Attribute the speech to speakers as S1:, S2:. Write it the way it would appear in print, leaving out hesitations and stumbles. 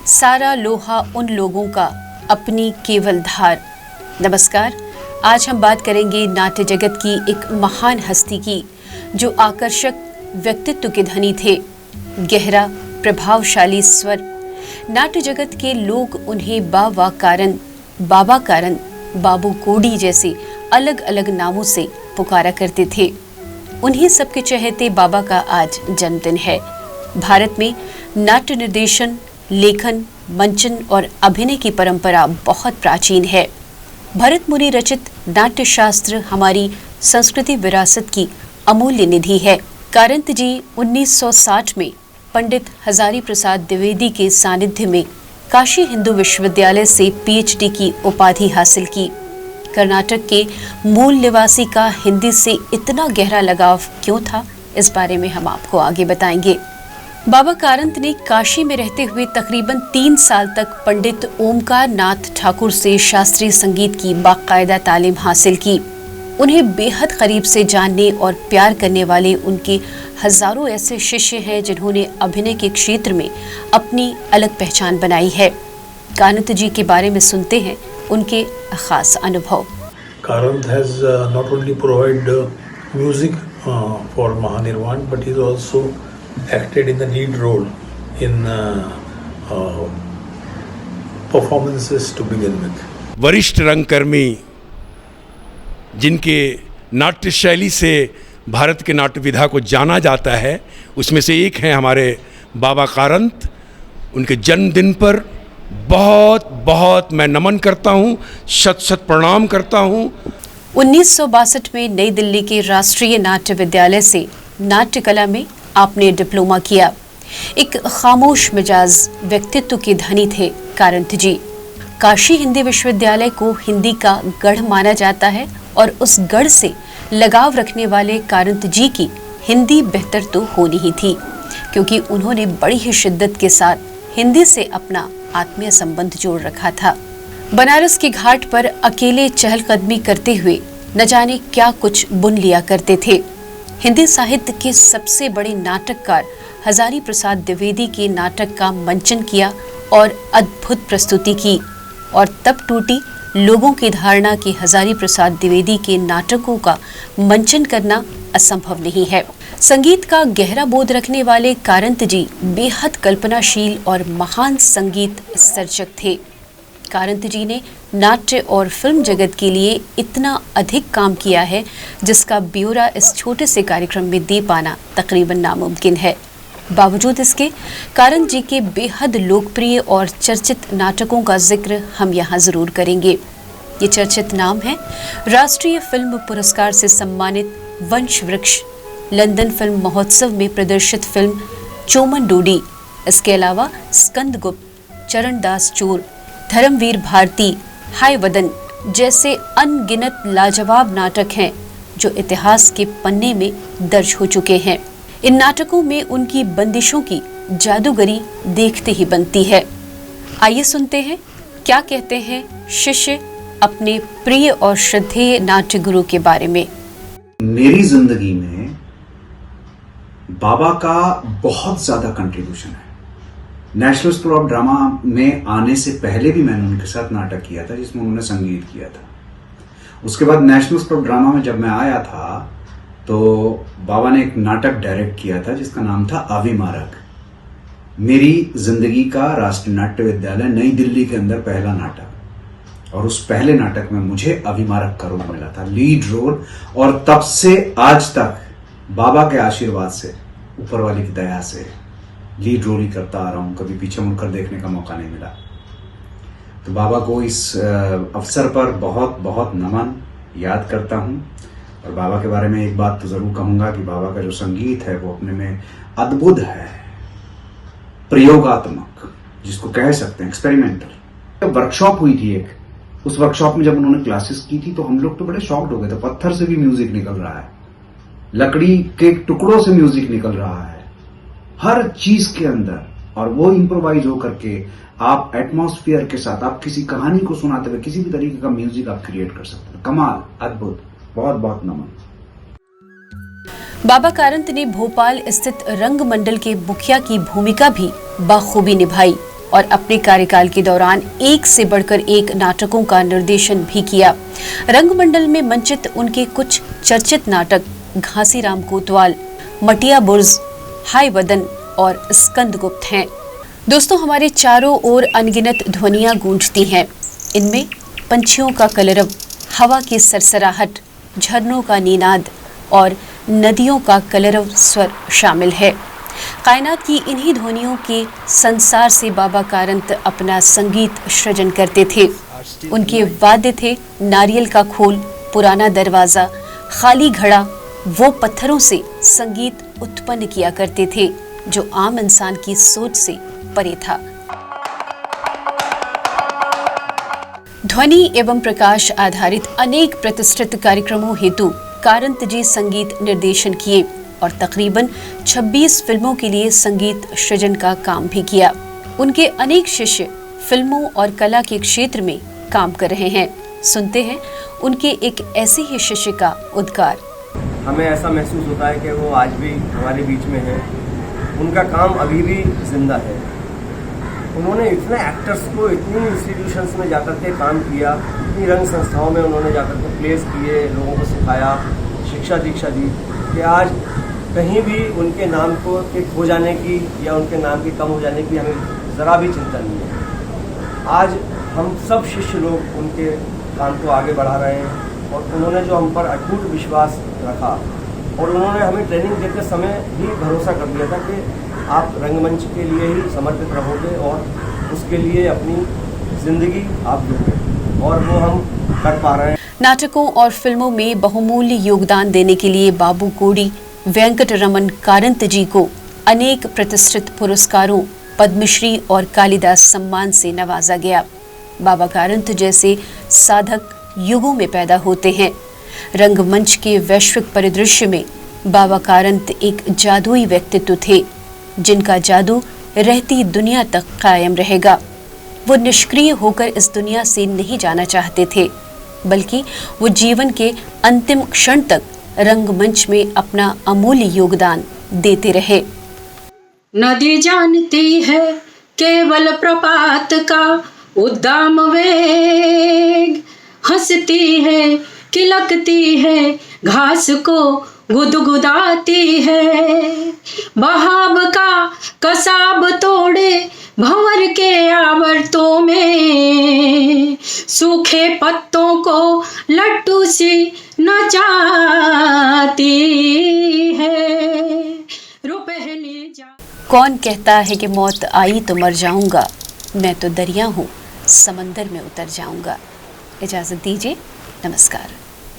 S1: सारा लोहा उन लोगों का, अपनी केवल धार। नमस्कार, आज हम बात करेंगे नाट्य जगत की एक महान हस्ती की, जो आकर्षक व्यक्तित्व के धनी थे। गहरा प्रभावशाली स्वर। नाट्य जगत के लोग उन्हें बाबा कारण, बाबू कोडी जैसे अलग अलग नामों से पुकारा करते थे। उन्हीं सबके चहेते बाबा का आज जन्मदिन है। भारत में नाट्य निर्देशन, लेखन, मंचन और अभिनय की परंपरा बहुत प्राचीन है। भरत मुनि रचित नाट्य शास्त्र हमारी संस्कृति विरासत की अमूल्य निधि है। कारंत जी 1960 में पंडित हजारी प्रसाद द्विवेदी के सानिध्य में काशी हिंदू विश्वविद्यालय से पीएचडी की उपाधि हासिल की। कर्नाटक के मूल निवासी का हिंदी से इतना गहरा लगाव क्यों था, इस बारे में हम आपको आगे बताएंगे। बाबा कारंत ने काशी में रहते हुए तकरीबन 3 साल तक पंडित ओमकार नाथ ठाकुर से शास्त्रीय संगीत की बाकायदा तालीम हासिल की। उन्हें बेहद करीब से जानने और प्यार करने वाले उनके हजारों ऐसे शिष्य हैं जिन्होंने अभिनय के क्षेत्र में अपनी अलग पहचान बनाई है। कारंत जी के बारे में सुनते हैं उनके खास अनुभव।
S2: Karanth has not only provided music for Mahanirvan, but he's also acted in the lead role in performances to begin with.
S3: वरिष्ठ रंगकर्मी जिनके नाट्य शैली से भारत के नाट्य विधा को जाना जाता है, उसमें से एक हैं हमारे बाबा कारंत। उनके जन्मदिन पर बहुत बहुत मैं नमन करता हूँ, शत शत प्रणाम करता हूँ।
S1: 1962 में नई दिल्ली के राष्ट्रीय नाट्य विद्यालय से नाट्य कला में आपने डिप्लोमा किया। एक खामोश मिजाज व्यक्तित्व के धनी थे कारंत जी। काशी हिंदी विश्वविद्यालय को हिंदी का गढ़ माना जाता है और उस गढ़ से लगाव रखने वाले कारंत जी की हिंदी बेहतर तो होनी ही थी, क्योंकि उन्होंने बड़ी ही शिद्दत के साथ हिंदी से अपना आत्मीय संबंध जोड़ रखा था। बनारस के घाट पर अकेले चहलकदमी करते हुए न जाने क्या कुछ बुन लिया करते थे। हिंदी साहित्य के सबसे बड़े नाटककार हजारी प्रसाद द्विवेदी के नाटक का मंचन किया और अद्भुत प्रस्तुति की, और तब टूटी लोगों की धारणा कि हजारी प्रसाद द्विवेदी के नाटकों का मंचन करना असंभव नहीं है। संगीत का गहरा बोध रखने वाले कारंत जी बेहद कल्पनाशील और महान संगीत सर्जक थे। कारंत जी ने नाट्य और फिल्म जगत के लिए इतना अधिक काम किया है, जिसका ब्यौरा इस छोटे से कार्यक्रम में दे पाना तकरीबन नामुमकिन है। बावजूद इसके कारंत जी के बेहद लोकप्रिय और चर्चित नाटकों का जिक्र हम यहाँ जरूर करेंगे। ये चर्चित नाम है राष्ट्रीय फिल्म पुरस्कार से सम्मानित वंश वृक्ष, लंदन फिल्म महोत्सव में प्रदर्शित फिल्म चोमन डोडी, इसके अलावा स्कंदगुप्त, चरणदास चोर, धर्मवीर भारती, हाय वदन जैसे अनगिनत लाजवाब नाटक हैं जो इतिहास के पन्ने में दर्ज हो चुके हैं। इन नाटकों में उनकी बंदिशों की जादूगरी देखते ही बनती है। आइए सुनते हैं क्या कहते हैं शिष्य अपने प्रिय और श्रद्धेय नाट्य गुरु के बारे में।
S4: मेरी जिंदगी में बाबा का बहुत ज्यादा कंट्रीब्यूशन है। नेशनल स्कूल ऑफ ड्रामा में आने से पहले भी मैंने उनके साथ नाटक किया था, जिसमें उन्होंने संगीत किया था। उसके बाद नेशनल स्कूल ऑफ ड्रामा में जब मैं आया था तो बाबा ने एक नाटक डायरेक्ट किया था जिसका नाम था अविमारक। मेरी जिंदगी का राष्ट्रीय नाट्य विद्यालय नई दिल्ली के अंदर पहला नाटक, और उस पहले नाटक में मुझे अविमारक का रोल मिला था, लीड रोल। और तब से आज तक बाबा के आशीर्वाद से, ऊपर वाले की दया से लीड रोल ही करता आ रहा हूं। कभी पीछे मुड़कर देखने का मौका नहीं मिला। तो बाबा को इस अवसर पर बहुत बहुत नमन याद करता हूं। और बाबा के बारे में एक बात तो जरूर कहूंगा कि बाबा का जो संगीत है वो अपने में अद्भुत है, प्रयोगात्मक, जिसको कह सकते हैं एक्सपेरिमेंटल। वर्कशॉप हुई थी एक, उस वर्कशॉप में जब उन्होंने क्लासेस की थी तो हम लोग तो बड़े शॉक्ड हो गए थे। पत्थर से भी म्यूजिक निकल रहा है, लकड़ी के टुकड़ों से म्यूजिक निकल रहा है, हर चीज के अंदर। और वो इम्प्रोवाइज होकर के आप एटमॉस्फेयर के साथ, आप किसी कहानी को सुनाते हुए किसी भी तरीके का म्यूजिक आप क्रिएट कर सकते हैं। कमाल, अद्भुत, बहुत बहुत नमन।
S1: बाबा कारंत ने भोपाल स्थित रंगमंडल के मुखिया की भूमिका भी बखूबी निभाई और अपने कार्यकाल के दौरान एक से बढ़कर एक नाटकों का निर्देशन भी किया। रंगमंडल में मंचित उनके कुछ चर्चित नाटक घासीराम कोतवाल, मटिया बुर्ज, हाय वदन और स्कंदगुप्त हैं। दोस्तों, हमारे चारों ओर अनगिनत ध्वनियां गूंजती हैं। इनमें पंछियों का कलरव, हवा की सरसराहट, झरनों का नीनाद और नदियों का कलरव स्वर शामिल है। कायनात की इन्हीं ध्वनियों के संसार से बाबा कारंत अपना संगीत सृजन करते थे। उनके वाद्य थे नारियल का खोल, पुराना दरवाजा, खाली घड़ा। वो पत्थरों से संगीत उत्पन्न किया करते थे जो आम इंसान की सोच से परे था। ध्वनि एवं प्रकाश आधारित अनेक प्रतिष्ठित कार्यक्रमों हेतु कारंत जी संगीत निर्देशन किए और तकरीबन 26 फिल्मों के लिए संगीत सृजन का काम भी किया। उनके अनेक शिष्य फिल्मों और कला के क्षेत्र में काम कर रहे हैं। सुनते हैं उनके एक ऐसे ही शिष्य का उद्गार।
S5: हमें ऐसा महसूस होता है कि वो आज भी हमारे बीच में है, उनका काम अभी भी जिंदा है। उन्होंने इतने एक्टर्स को इतनी इंस्टीट्यूशंस में जाकर के काम किया, इतनी रंग संस्थाओं में उन्होंने जाकर के प्लेस किए, लोगों को सिखाया, शिक्षा दीक्षा दी कि आज कहीं भी उनके नाम को के खो जाने की या उनके नाम के कम हो जाने की हमें ज़रा भी चिंता नहीं है। आज हम सब शिष्य लोग उनके काम को आगे बढ़ा रहे हैं और उन्होंने जो हम पर अटूट विश्वास रखा और उन्होंने हमें ट्रेनिंग देते समय भी भरोसा कर दिया था कि आप रंगमंच के लिए ही समर्पित रहोगे और उसके लिए अपनी ज़िंदगी आप दोगे और वो हम कर पा रहे हैं।
S1: नाटकों और फिल्मों में बहुमूल्य योगदान देने के लिए बाबू कोड़ी वेंकटरमन कारंत जी को अनेक प्रतिष्ठित पुरस्कारों, पद्मश्री और कालिदास सम्मान से नवाजा गया। बाबा कारंत जैसे साधक युगों में पैदा होते हैं। रंगमंच के वैश्विक परिदृश्य में बाबा कारंत एक जादुई व्यक्तित्व थे, जिनका जादू रहती दुनिया तक कायम रहेगा। वो निष्क्रिय होकर इस दुनिया से नहीं जाना चाहते थे, बल्कि वो जीवन के अंतिम क्षण तक रंगमंच में अपना अमूल्य योगदान देते रहे।
S6: नदी जानती है केवल प्रपात का उद्दाम वेग, हंसती है, किलकती है, घास को गुदगुदाती है। बहाव का कसाब तोड़े भंवर के आवर्तों में, सूखे पत्तों को लट्टू सी नचाती है। रुपहली जा
S1: कौन कहता है कि मौत आई तो मर जाऊंगा, मैं तो दरिया हूँ समंदर में उतर जाऊंगा। इजाजत दीजिए, नमस्कार।